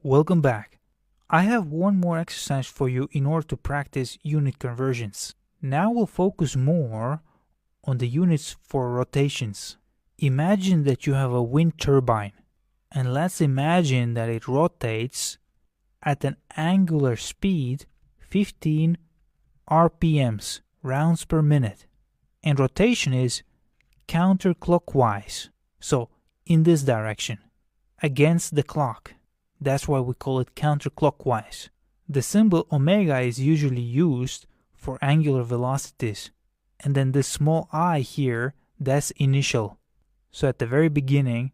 Welcome back. I have one more exercise for you in order to practice unit conversions. Now we'll focus more on the units for rotations. Imagine that you have a wind turbine, and let's imagine that it rotates at an angular speed 15 RPMs, rounds per minute, and rotation is counterclockwise, so in this direction, against the clock. That's why we call it counterclockwise. The symbol omega is usually used for angular velocities, and then this small I here, that's initial. So at the very beginning,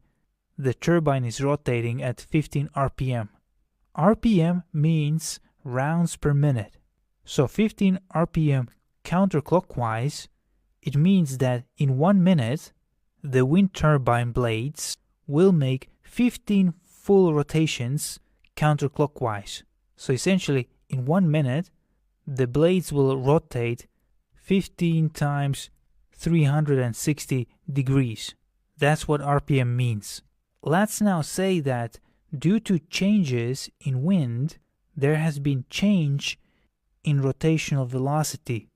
the turbine is rotating at 15 RPM. RPM means rounds per minute. So 15 RPM counterclockwise, it means that in 1 minute, the wind turbine blades will make 15 full rotations counterclockwise. So essentially, in 1 minute, the blades will rotate 15 times 360 degrees. That's what RPM means. Let's now say that due to changes in wind, there has been change in rotational velocity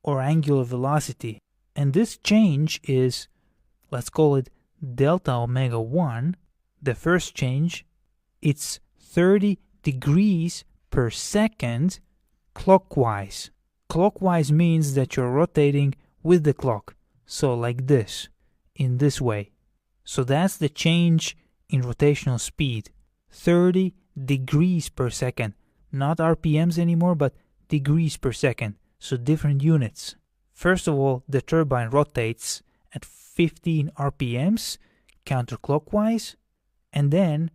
or angular velocity. And this change is, let's call it delta omega 1. The first change, it's 30 degrees per second clockwise. Clockwise means that you're rotating with the clock. So like this, in this way. So that's the change in rotational speed. 30 degrees per second. Not RPMs anymore, but degrees per second. So different units. First of all, the turbine rotates at 15 RPMs counterclockwise, and then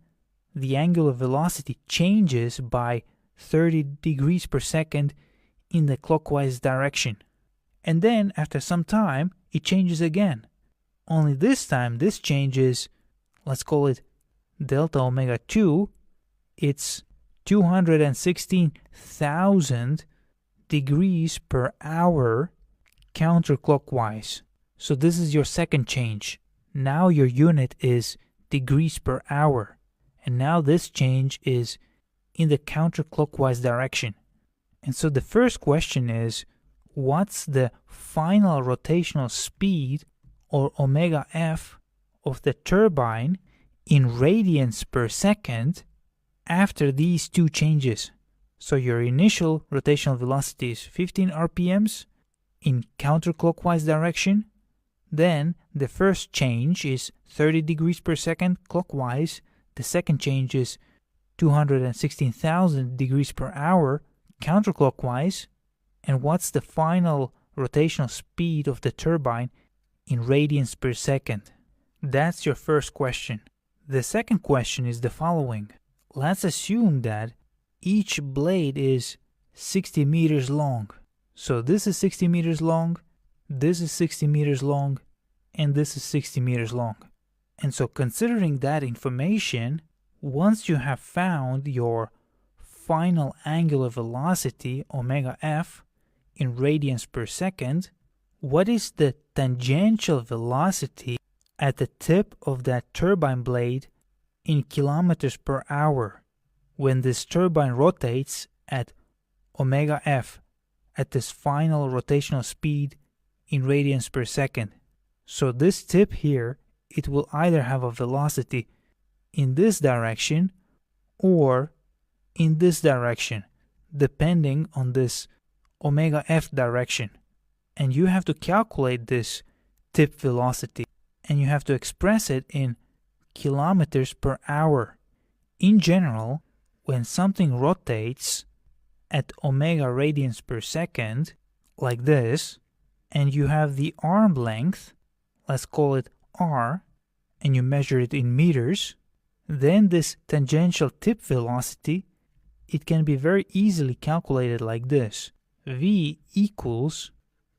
the angular velocity changes by 30 degrees per second in the clockwise direction. And then after some time, it changes again. Only this time, this changes, let's call it delta omega 2. It's 216,000 degrees per hour counterclockwise. So this is your second change. Now your unit is degrees per hour. And now this change is in the counterclockwise direction. And so the first question is, what's the final rotational speed, or omega f, of the turbine in radians per second after these two changes? So your initial rotational velocity is 15 RPMs in counterclockwise direction. Then the first change is 30 degrees per second clockwise. The second change is 216,000 degrees per hour counterclockwise. And what's the final rotational speed of the turbine in radians per second? That's your first question. The second question is the following. Let's assume that each blade is 60 meters long. So this is 60 meters long, this is 60 meters long, and this is 60 meters long. And so considering that information, once you have found your final angular velocity, omega f, in radians per second, what is the tangential velocity at the tip of that turbine blade in kilometers per hour when this turbine rotates at omega f, at this final rotational speed in radians per second? So this tip here, it will either have a velocity in this direction or in this direction, depending on this omega f direction. And you have to calculate this tip velocity, and you have to express it in kilometers per hour. In general, when something rotates at omega radians per second, like this, and you have the arm length, let's call it r, and you measure it in meters, then this tangential tip velocity, it can be very easily calculated like this. V equals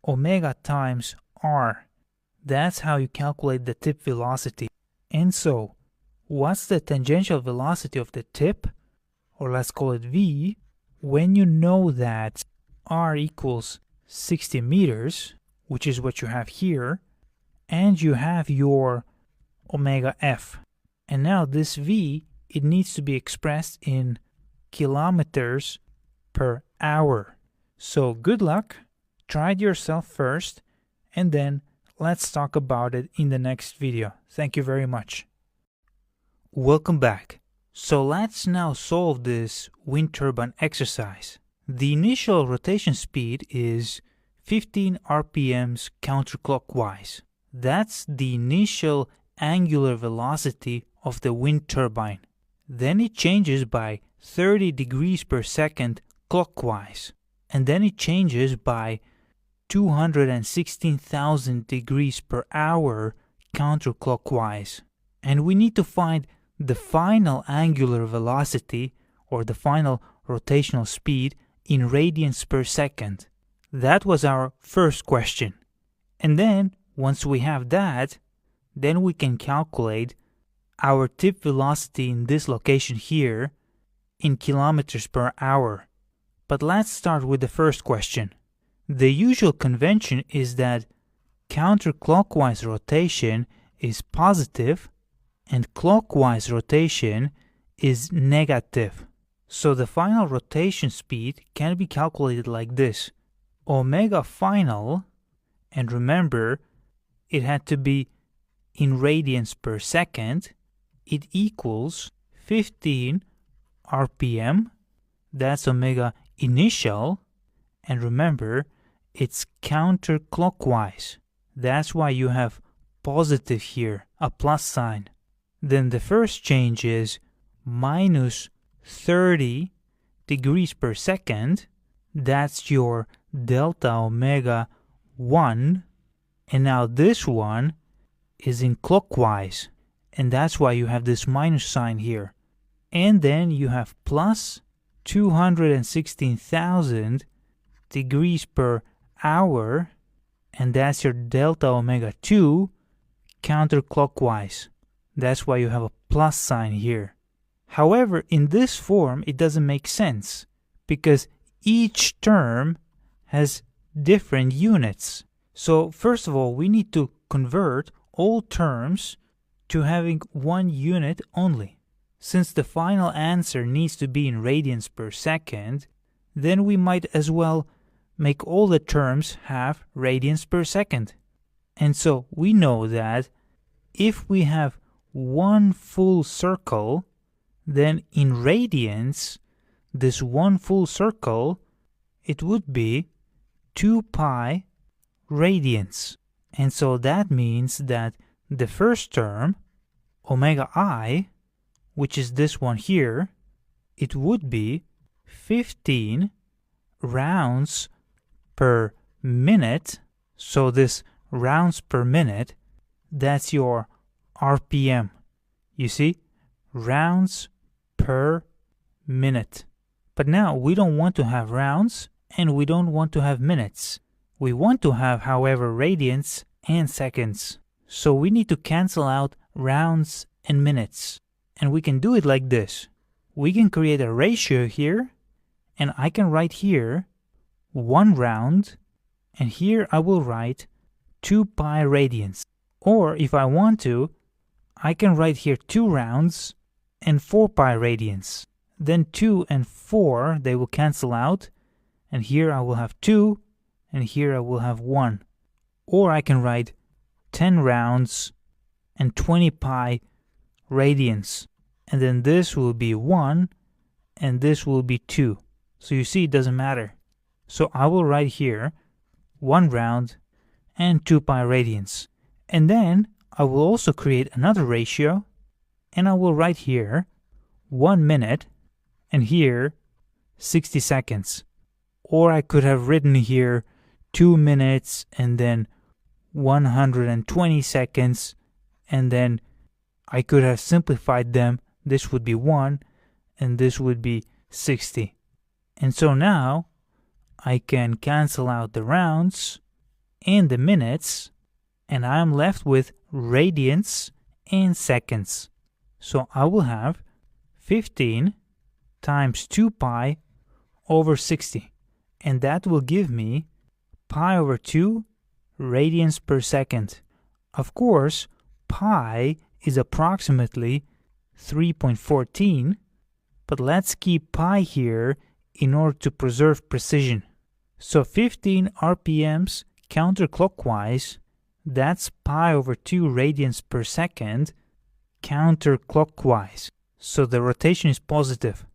omega times r. That's how you calculate the tip velocity. And so, what's the tangential velocity of the tip, or let's call it v, when you know that r equals 60 meters, which is what you have here, and you have your omega f. And now this v, it needs to be expressed in kilometers per hour. So good luck, try it yourself first, and then let's talk about it in the next video. Thank you very much. Welcome back. So let's now solve this wind turbine exercise. The initial rotation speed is 15 RPMs counterclockwise. That's the initial angular velocity of the wind turbine. Then it changes by 30 degrees per second clockwise. And then it changes by 216,000 degrees per hour counterclockwise. And we need to find the final angular velocity, or the final rotational speed, in radians per second. That was our first question. And then, once we have that, then we can calculate our tip velocity in this location here in kilometers per hour. But let's start with the first question. The usual convention is that counterclockwise rotation is positive and clockwise rotation is negative. So the final rotation speed can be calculated like this. Omega final, and remember, it had to be in radians per second, it equals 15 RPM, that's omega initial, and remember, it's counterclockwise. That's why you have positive here, a plus sign. Then the first change is minus 30 degrees per second. That's your delta omega 1. And now this one is in clockwise. And that's why you have this minus sign here. And then you have plus 216,000 degrees per hour. And that's your delta omega 2 counterclockwise. That's why you have a plus sign here. However, in this form, it doesn't make sense because each term has different units. So first of all, we need to convert all terms to having one unit only. Since the final answer needs to be in radians per second, then we might as well make all the terms have radians per second. And so we know that if we have one full circle, then in radians, this one full circle, it would be 2 pi radians. And so that means that the first term, omega I, which is this one here, it would be 15 rounds per minute. So this rounds per minute, that's your RPM. You see? Rounds per minute. But now we don't want to have rounds and we don't want to have minutes. We want to have, however, radians and seconds. So we need to cancel out rounds and minutes. And we can do it like this. We can create a ratio here, and I can write here 1 round, and here I will write 2 pi radians. Or if I want to, I can write here 2 rounds and 4 pi radians. Then 2 and 4, they will cancel out, and here I will have 2, and here I will have 1. Or I can write 10 rounds and 20 pi radians. And then this will be 1, and this will be 2. So you see, it doesn't matter. So I will write here 1 round and 2 pi radians. And then I will also create another ratio, and I will write here 1 minute, and here 60 seconds. Or I could have written here 2 minutes, and then 120 seconds, and then I could have simplified them. This would be 1, and this would be 60. And so now I can cancel out the rounds and the minutes, and I'm left with radians and seconds. So I will have 15 times 2 pi over 60, and that will give me pi over 2 radians per second. Of course, pi is approximately 3.14, but let's keep pi here in order to preserve precision. So 15 RPMs counterclockwise, that's pi over 2 radians per second counterclockwise. So the rotation is positive.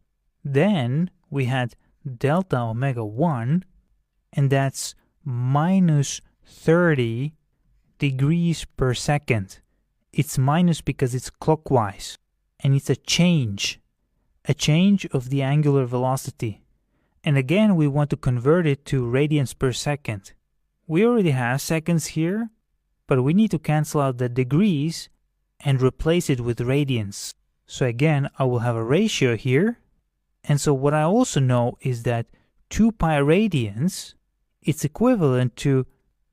Then we had delta omega 1, and that's minus 30 degrees per second. It's minus because it's clockwise, and it's a change of the angular velocity. And again, we want to convert it to radians per second. We already have seconds here, but we need to cancel out the degrees and replace it with radians. So again, I will have a ratio here. And so what I also know is that 2 pi radians, it's equivalent to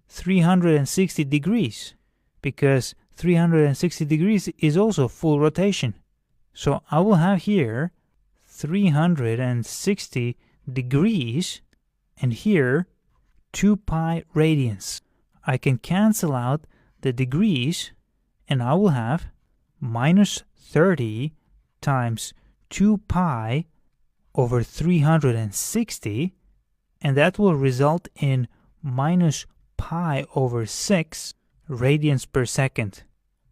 360 degrees, because 360 degrees is also full rotation. So I will have here 360 degrees, and here 2 pi radians. I can cancel out the degrees, and I will have minus 30 times 2 pi over 360, and that will result in minus pi over 6 radians per second.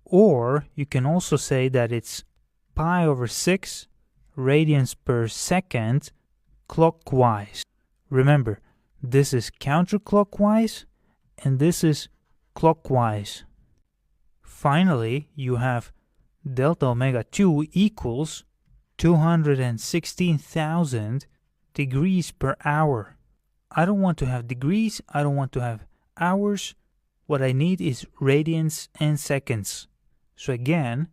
Or you can also say that it's pi over 6 radians per second clockwise. Remember, this is counterclockwise and this is clockwise. Finally, you have delta omega 2 equals 216,000 degrees per hour. I don't want to have degrees, I don't want to have hours. What I need is radians and seconds. So again,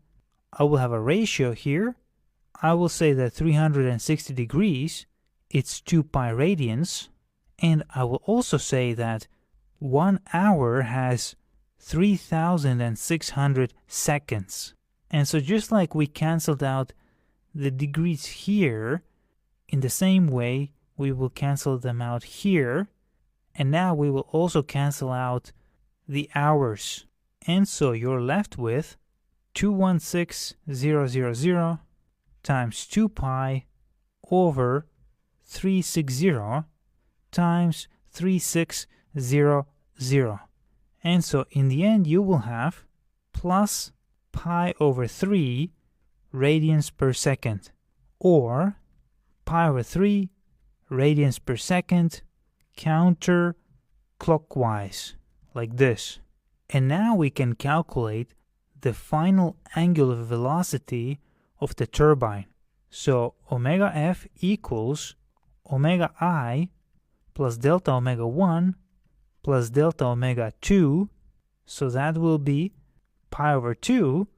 I will have a ratio here. I will say that 360 degrees, it's 2 pi radians. And I will also say that 1 hour has 3,600 seconds. And so just like we canceled out the degrees here, in the same way we will cancel them out here, and now we will also cancel out the hours. And so you're left with 216,000 times 2 pi over 360 times 3600. And so in the end you will have plus pi over 3 radians per second, or pi over 3 radians per second counterclockwise, like this. And now we can calculate the final angular velocity of the turbine. So omega F equals omega I plus delta omega 1 plus delta omega 2. So that will be pi over 2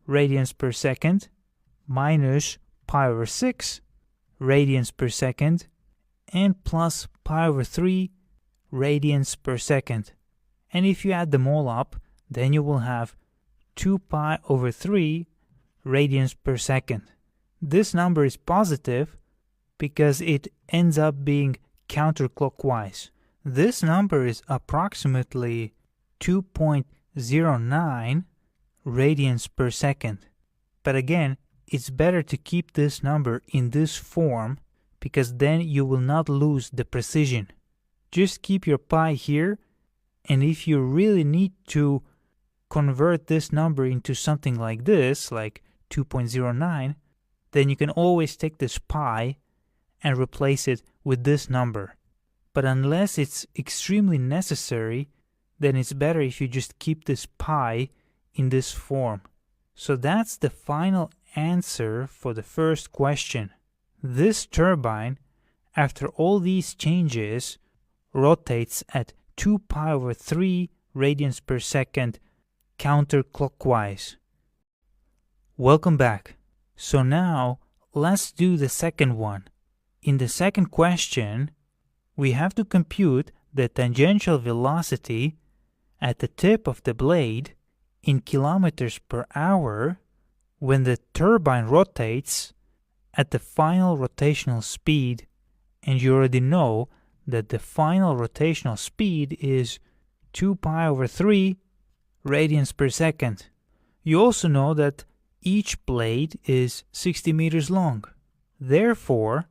radians per second minus pi over 6 radians per second and plus pi over 3 radians per second. And if you add them all up, then you will have 2 pi over 3 radians per second. This number is positive because it ends up being counterclockwise. This number is approximately 2.09 radians per second. But again, it's better to keep this number in this form because then you will not lose the precision. Just keep your pi here, and if you really need to convert this number into something like this, like 2.09, then you can always take this pi and replace it with this number. But unless it's extremely necessary, then it's better if you just keep this pi in this form. So that's the final answer for the first question. This turbine, after all these changes, rotates at 2 pi over 3 radians per second counterclockwise. Welcome back. So now let's do the second one. In the second question, we have to compute the tangential velocity at the tip of the blade in kilometers per hour when the turbine rotates at the final rotational speed. And you already know that the final rotational speed is 2 pi over 3 radians per second. You also know that each blade is 60 meters long. Therefore,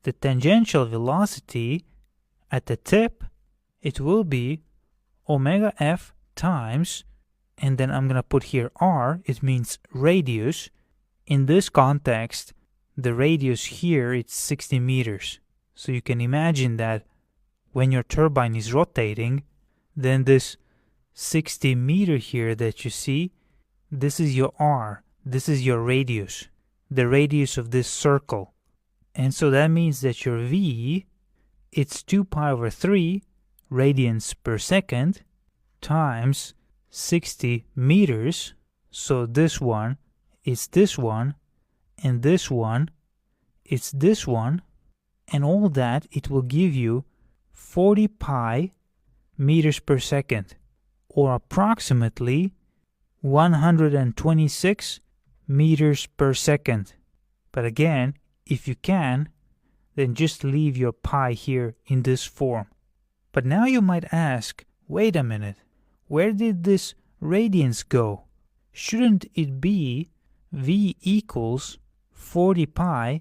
the tangential velocity at the tip, it will be omega f times, and then I'm going to put here r, it means radius. In this context, the radius here is 60 meters. So you can imagine that when your turbine is rotating, then this 60 meter here that you see, this is your r, this is your radius, the radius of this circle. And so that means that your v, it's 2 pi over 3 radians per second times 60 meters. So this one is this one, and this one it's this one, and all that, it will give you 40 pi meters per second, or approximately 126 meters per second. But again, if you can, then just leave your pi here in this form. But now you might ask, wait a minute, where did this radians go? Shouldn't it be v equals 40 pi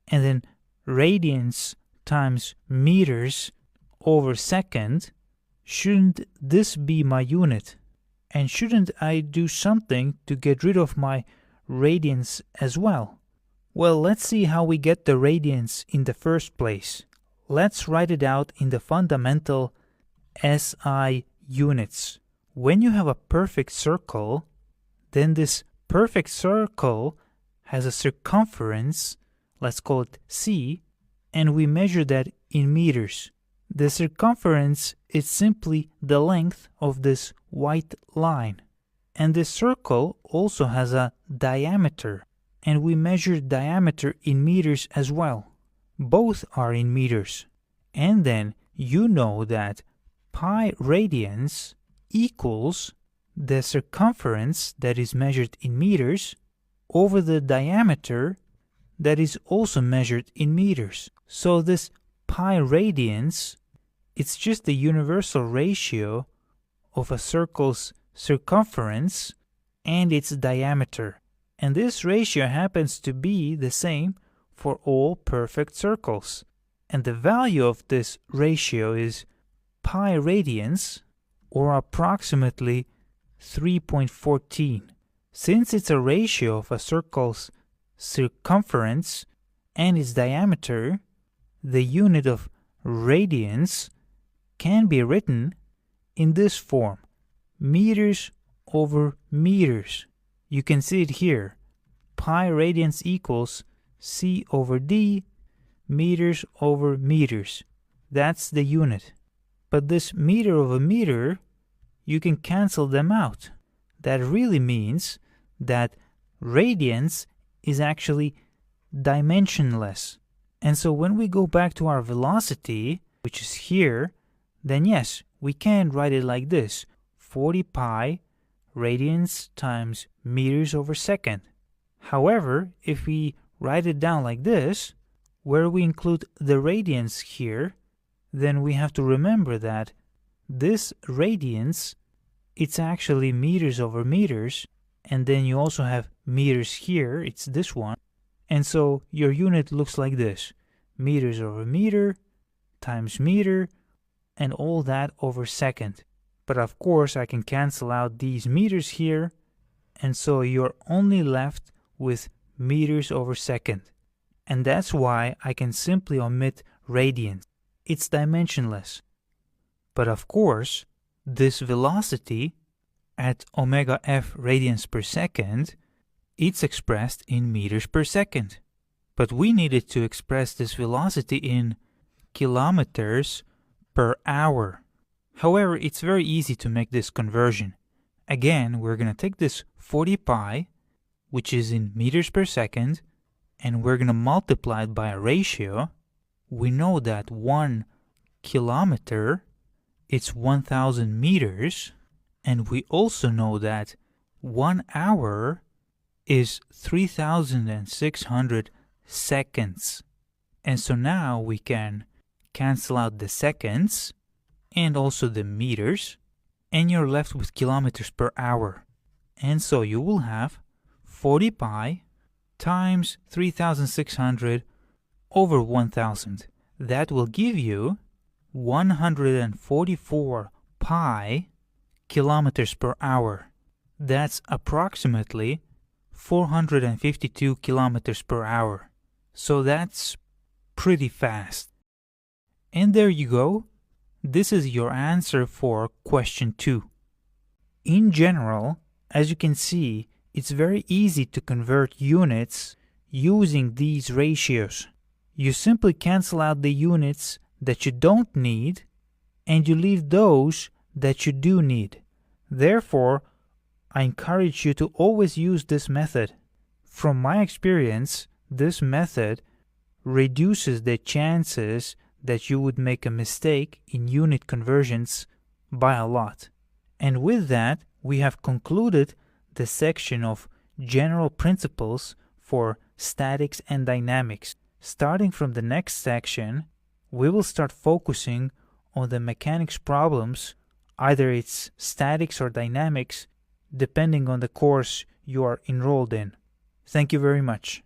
and then radians times meters over second? Shouldn't this be my unit? And shouldn't I do something to get rid of my radians as well? Well, let's see how we get the radians in the first place. Let's write it out in the fundamental SI units. When you have a perfect circle, then this perfect circle has a circumference, let's call it C, and we measure that in meters. The circumference is simply the length of this white line. And this circle also has a diameter, and we measure diameter in meters as well. Both are in meters. And then you know that pi radians equals the circumference that is measured in meters over the diameter that is also measured in meters. So this pi radians, it's just the universal ratio of a circle's circumference and its diameter. And this ratio happens to be the same for all perfect circles. And the value of this ratio is pi radians, or approximately 3.14. Since it's a ratio of a circle's circumference and its diameter, the unit of radians can be written in this form: meters over meters. You can see it here. Pi radians equals C over D, meters over meters. That's the unit. But this meter over meter, you can cancel them out. That really means that radians is actually dimensionless. And so when we go back to our velocity, which is here, then yes, we can write it like this: 40 pi radians times meters over second. However, if we write it down like this, where we include the radians here, then we have to remember that this radians, it's actually meters over meters, and then you also have meters here, it's this one, and so your unit looks like this: meters over meter times meter, and all that over second. But of course I can cancel out these meters here, and so you're only left with meters over second. And that's why I can simply omit radians. It's dimensionless. But of course, this velocity at omega f radians per second, it's expressed in meters per second. But we needed to express this velocity in kilometers per hour. However, it's very easy to make this conversion. Again, we're going to take this 40 pi, which is in meters per second, and we're going to multiply it by a ratio. We know that 1 kilometer, it's 1,000 meters, and we also know that 1 hour is 3,600 seconds. And so now we can cancel out the seconds and also the meters, and you're left with kilometers per hour. And so you will have 40 pi times 3600 over 1000. That will give you 144 pi kilometers per hour. That's approximately 452 kilometers per hour. So that's pretty fast. And there you go. This is your answer for question 2. In general, as you can see, it's very easy to convert units using these ratios. You simply cancel out the units that you don't need and you leave those that you do need. Therefore, I encourage you to always use this method. From my experience, this method reduces the chances that you would make a mistake in unit conversions by a lot. And with that, we have concluded the section of general principles for statics and dynamics. Starting from the next section, we will start focusing on the mechanics problems, either it's statics or dynamics, depending on the course you are enrolled in. Thank you very much.